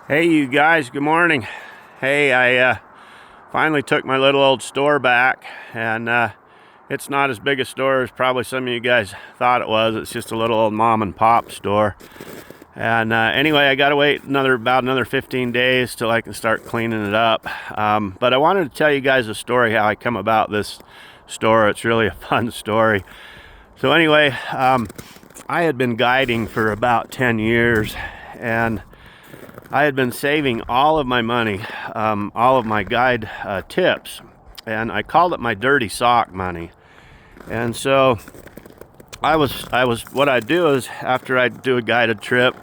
Hey you guys, good morning. Hey, I finally took my little old store back, and it's not as big a store as probably some of you guys thought it was. It's just a little old mom and pop store. And anyway, I gotta wait about another 15 days till I can start cleaning it up. But I wanted to tell you guys a story how I come about this store. It's really a fun story. So anyway, I had been guiding for about 10 years, and I had been saving all of my money, all of my guide tips, and I called it my dirty sock money. And so what I'd do is, after I'd do a guided trip,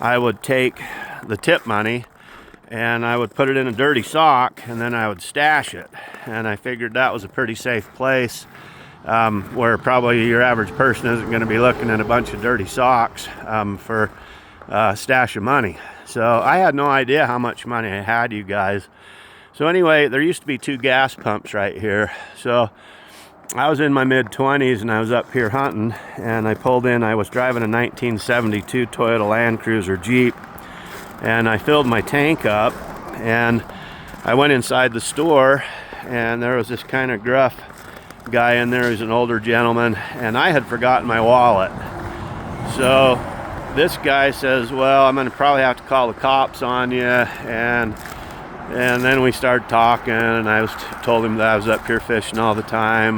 I would take the tip money and I would put it in a dirty sock, and then I would stash it. And I figured that was a pretty safe place, where probably your average person isn't going to be looking at a bunch of dirty socks for stash of money. So I had no idea how much money I had, you guys. So anyway, there used to be 2 gas pumps right here. So I was in my mid-20s and I was up here hunting, and I pulled in. I was driving a 1972 Toyota Land Cruiser Jeep, and I filled my tank up, and I went inside the store, and there was this kind of gruff guy in there. He's an older gentleman, and I had forgotten my wallet. So this guy says, well, I'm going to probably have to call the cops on you. And then we started talking, and I told him that I was up here fishing all the time.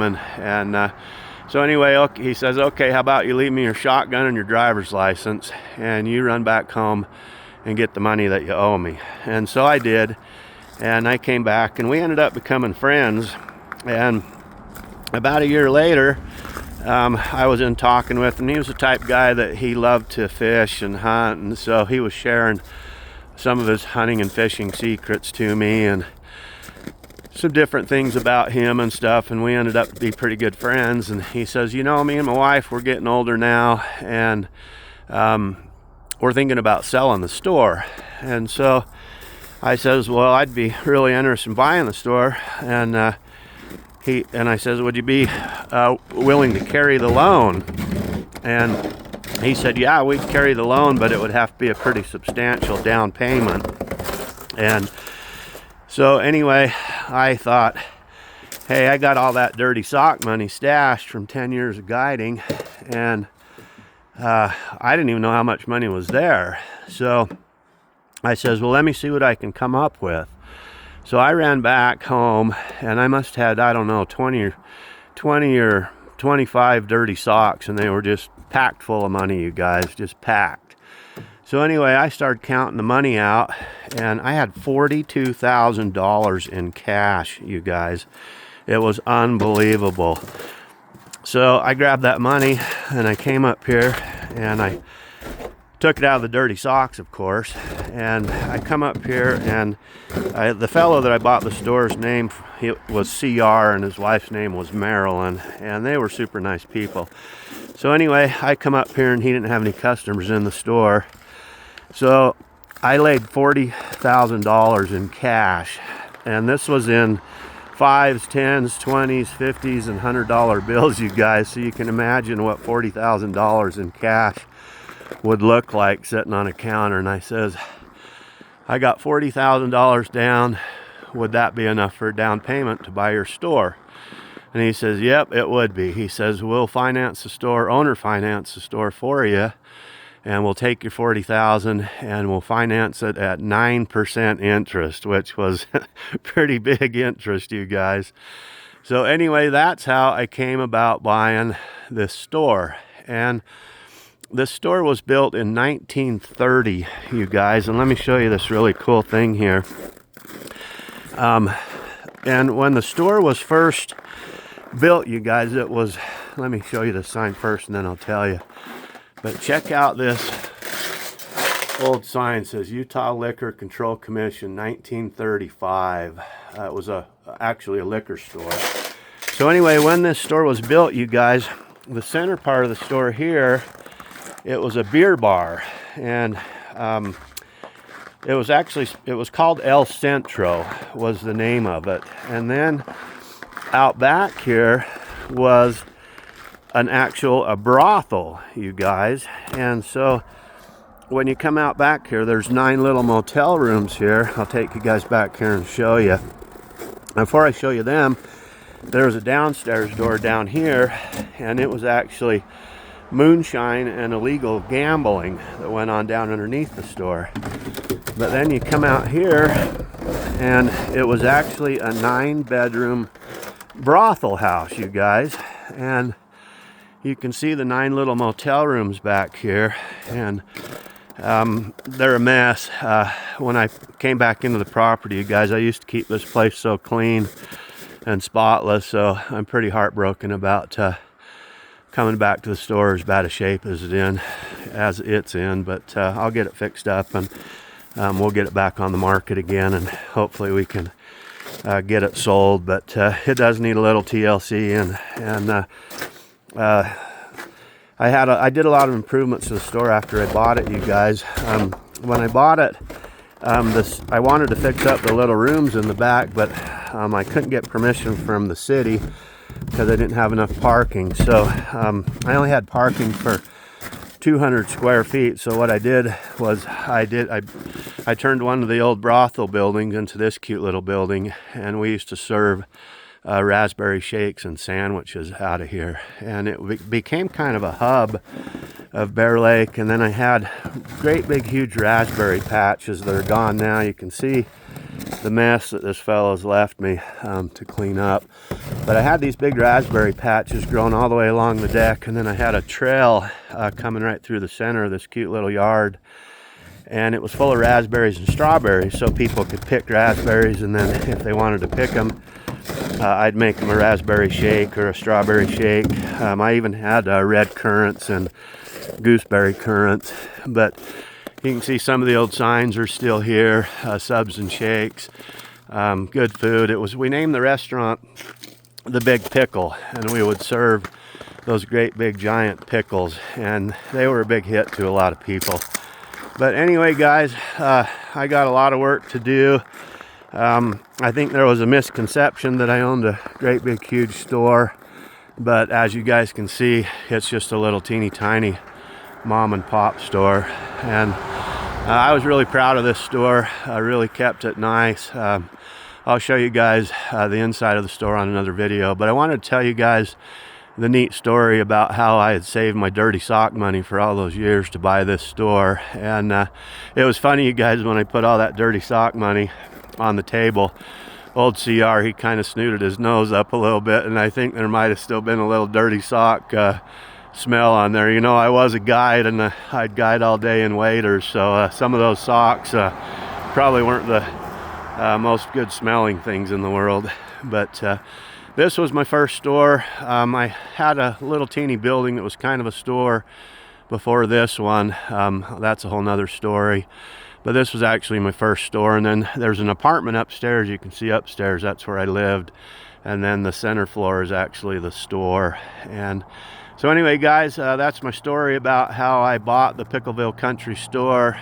So anyway, he says, okay, how about you leave me your shotgun and your driver's license, and you run back home and get the money that you owe me. And so I did, and I came back, and we ended up becoming friends. And about a year later, I was in talking with him. He was the type guy that he loved to fish and hunt, and so he was sharing some of his hunting and fishing secrets to me, and some different things about him and stuff, and we ended up to be pretty good friends. And he says, you know, me and my wife, we're getting older now, and we're thinking about selling the store. And so I says, well, I'd be really interested in buying the store. And I says, would you be willing to carry the loan? And he said, yeah, we'd carry the loan, but it would have to be a pretty substantial down payment. And so anyway, I thought, hey, I got all that dirty sock money stashed from 10 years of guiding, and I didn't even know how much money was there. So I says, well, let me see what I can come up with. So I ran back home, and I must have had, I don't know, 20 or 25 dirty socks, and they were just packed full of money, you guys, just packed. So anyway, I started counting the money out, and I had $42,000 in cash, you guys. It was unbelievable. So I grabbed that money, and I came up here, and I took it out of the dirty socks, of course, and I come up here, and the fellow that I bought the store's name, he was CR, and his wife's name was Marilyn, and they were super nice people. So anyway, I come up here, and he didn't have any customers in the store, so I laid $40,000 in cash, and this was in 5s, 10s, 20s, 50s, and $100 bills, you guys, so you can imagine what $40,000 in cash would look like sitting on a counter. And I says, I got $40,000 down. Would that be enough for a down payment to buy your store? And he says, yep, it would be. He says, we'll finance the store, owner finance the store for you, and we'll take your $40,000 and we'll finance it at 9% interest, which was pretty big interest, you guys. So anyway, that's how I came about buying this store. And this store was built in 1930, you guys, and let me show you this really cool thing here. And when the store was first built, you guys, it was, let me show you the sign first and then I'll tell you. But check out this old sign. It says Utah Liquor Control Commission, 1935. It was actually a liquor store. So anyway, when this store was built, you guys, the center part of the store here, it was a beer bar, and it was called El Centro, was the name of it. And then out back here was a brothel, you guys. And so when you come out back here, there's 9 little motel rooms here. I'll take you guys back here and show you. Before I show you them, there's a downstairs door down here, and it was actually moonshine and illegal gambling that went on down underneath the store. But then you come out here, and it was actually a 9-bedroom brothel house, you guys. And you can see the 9 little motel rooms back here, and they're a mess. When I came back into the property, you guys, I used to keep this place so clean and spotless, so I'm pretty heartbroken about coming back to the store as bad a shape as it's in. But I'll get it fixed up, and we'll get it back on the market again, and hopefully we can get it sold. But it does need a little TLC, and I did a lot of improvements to the store after I bought it, you guys. When I bought it, I wanted to fix up the little rooms in the back, but I couldn't get permission from the city because I didn't have enough parking. So I only had parking for 200 square feet. So what I did was I turned one of the old brothel buildings into this cute little building, and we used to serve raspberry shakes and sandwiches out of here, and it became kind of a hub of Bear Lake. And then I had great big huge raspberry patches that are gone now. You can see the mess that this fellow's left me to clean up. But I had these big raspberry patches growing all the way along the deck, and then I had a trail coming right through the center of this cute little yard, and it was full of raspberries and strawberries, so people could pick raspberries, and then if they wanted to pick them, I'd make them a raspberry shake or a strawberry shake. I even had red currants and gooseberry currants. But you can see some of the old signs are still here, subs and shakes. Good food. We named the restaurant the Big Pickle, and we would serve those great big giant pickles, and they were a big hit to a lot of people. But anyway, guys, I got a lot of work to do. I think there was a misconception that I owned a great big huge store, but as you guys can see, it's just a little teeny tiny mom and pop store. And I was really proud of this store. I really kept it nice. I'll show you guys the inside of the store on another video, but I wanted to tell you guys the neat story about how I had saved my dirty sock money for all those years to buy this store. And it was funny, you guys, when I put all that dirty sock money on the table, old CR, he kind of snooted his nose up a little bit, and I think there might have still been a little dirty sock smell on there. You know, I was a guide, and I'd guide all day in waders, so some of those socks probably weren't the most good smelling things in the world. But this was my first store. I had a little teeny building that was kind of a store before this one. That's a whole nother story. But this was actually my first store, and then there's an apartment upstairs. You can see upstairs, that's where I lived. And then the center floor is actually the store. And so anyway, guys, that's my story about how I bought the Pickleville Country Store.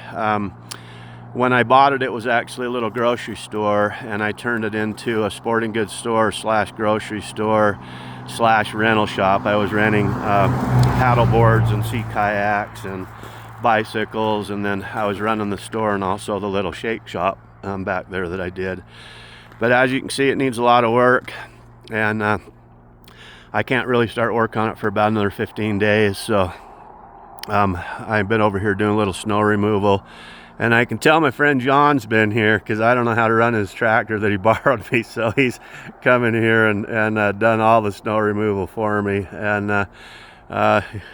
When I bought it, it was actually a little grocery store, and I turned it into a sporting goods store slash grocery store slash rental shop. I was renting paddle boards and sea kayaks and bicycles, and then I was running the store and also the little shake shop back there that I did. But as you can see, it needs a lot of work, and I can't really start work on it for about another 15 days. So I've been over here doing a little snow removal, and I can tell my friend John's been here because I don't know how to run his tractor that he borrowed me, so he's come in here and done all the snow removal for me, and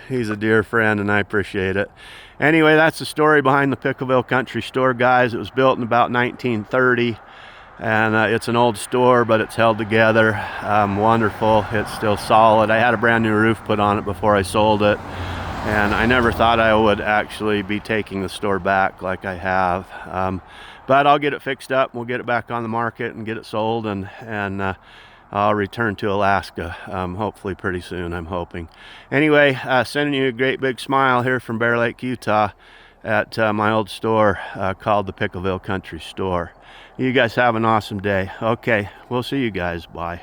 he's a dear friend, and I appreciate it. Anyway, that's the story behind the Pickleville Country Store, guys. It was built in about 1930, and it's an old store, but it's held together. Wonderful. It's still solid. I had a brand new roof put on it before I sold it, and I never thought I would actually be taking the store back like I have. But I'll get it fixed up. We'll get it back on the market and get it sold, and I'll return to Alaska, hopefully pretty soon, I'm hoping. Anyway, sending you a great big smile here from Bear Lake, Utah at my old store called the Pickleville Country Store. You guys have an awesome day. Okay, we'll see you guys. Bye.